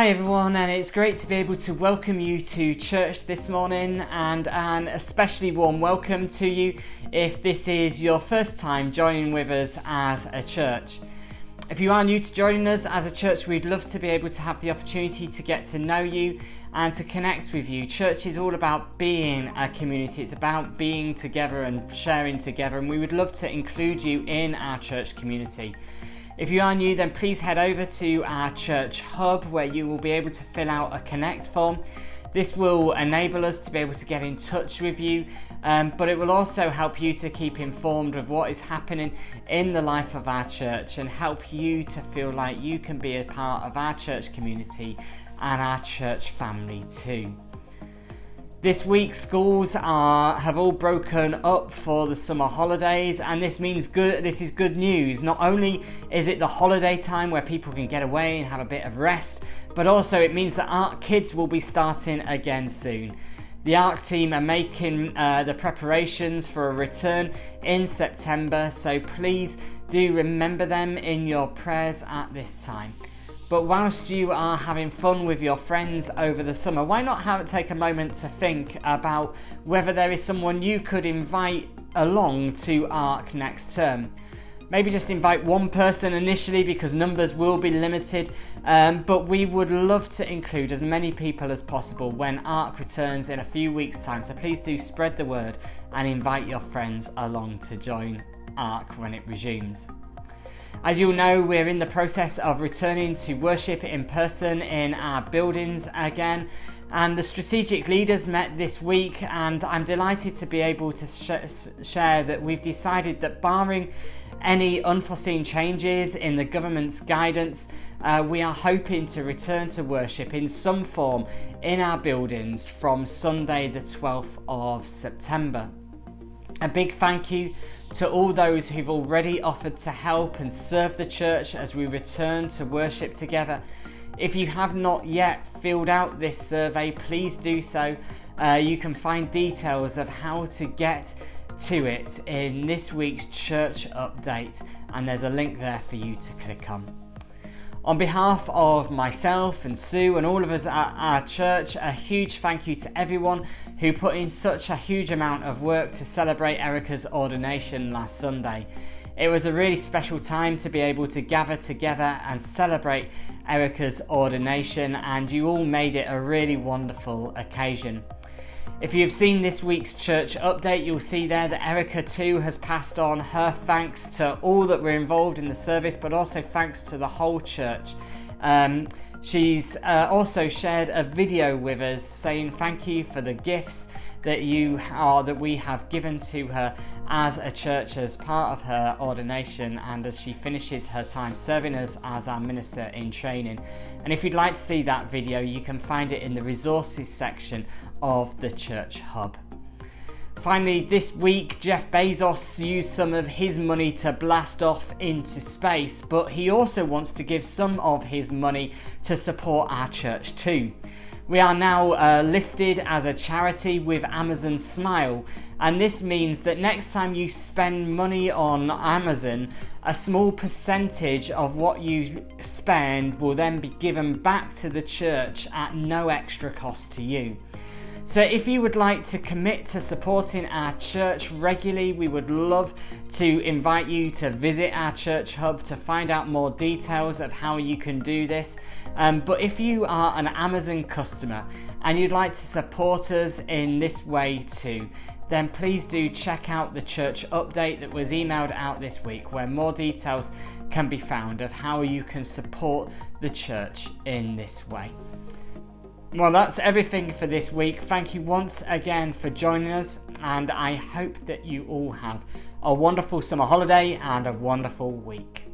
Hi everyone, and it's great to be able to welcome you to church this morning, and an especially warm welcome to you if this is your first time joining with us as a church. If you are new to joining us as a church, we'd love to be able to have the opportunity to get to know you and to connect with you. Church is all about being a community. It's about being together and sharing together, and we would love to include you in our church community. If you are new, then please head over to our church hub where you will be able to fill out a connect form. This will enable us to be able to get in touch with you, but it will also help you to keep informed of what is happening in the life of our church and help you to feel like you can be a part of our church community and our church family too. This week schools have all broken up for the summer holidays, and this is good news. Not only is it the holiday time where people can get away and have a bit of rest, but also it means that ARC Kids will be starting again soon. The ARC team are making the preparations for a return in September, so please do remember them in your prayers at this time. But whilst you are having fun with your friends over the summer, why not take a moment to think about whether there is someone you could invite along to ARC next term. Maybe just invite one person initially because numbers will be limited, but we would love to include as many people as possible when ARC returns in a few weeks' time. So please do spread the word and invite your friends along to join ARC when it resumes. As you'll know, we're in the process of returning to worship in person in our buildings again, and the strategic leaders met this week, and I'm delighted to be able to share that we've decided that barring any unforeseen changes in the government's guidance, we are hoping to return to worship in some form in our buildings from Sunday the 12th of September. A big thank you to all those who've already offered to help and serve the church as we return to worship together. If you have not yet filled out this survey, please do so. You can find details of how to get to it in this week's church update, and there's a link there for you to click on. On behalf of myself and Sue and all of us at our church, a huge thank you to everyone who put in such a huge amount of work to celebrate Erica's ordination last Sunday. It was a really special time to be able to gather together and celebrate Erica's ordination, and you all made it a really wonderful occasion. If you've seen this week's church update, you'll see there that Erica too has passed on her thanks to all that were involved in the service, but also thanks to the whole church. She's also shared a video with us saying thank you for the gifts that we have given to her as a church as part of her ordination and as she finishes her time serving us as our minister in training. And if you'd like to see that video, you can find it in the resources section of the church hub. Finally, this week, Jeff Bezos used some of his money to blast off into space, but he also wants to give some of his money to support our church too. We are now listed as a charity with Amazon Smile, and this means that next time you spend money on Amazon, a small percentage of what you spend will then be given back to the church at no extra cost to you. So if you would like to commit to supporting our church regularly, we would love to invite you to visit our church hub to find out more details of how you can do this. But if you are an Amazon customer and you'd like to support us in this way too, then please do check out the church update that was emailed out this week, where more details can be found of how you can support the church in this way. Well, that's everything for this week. Thank you once again for joining us, and I hope that you all have a wonderful summer holiday and a wonderful week.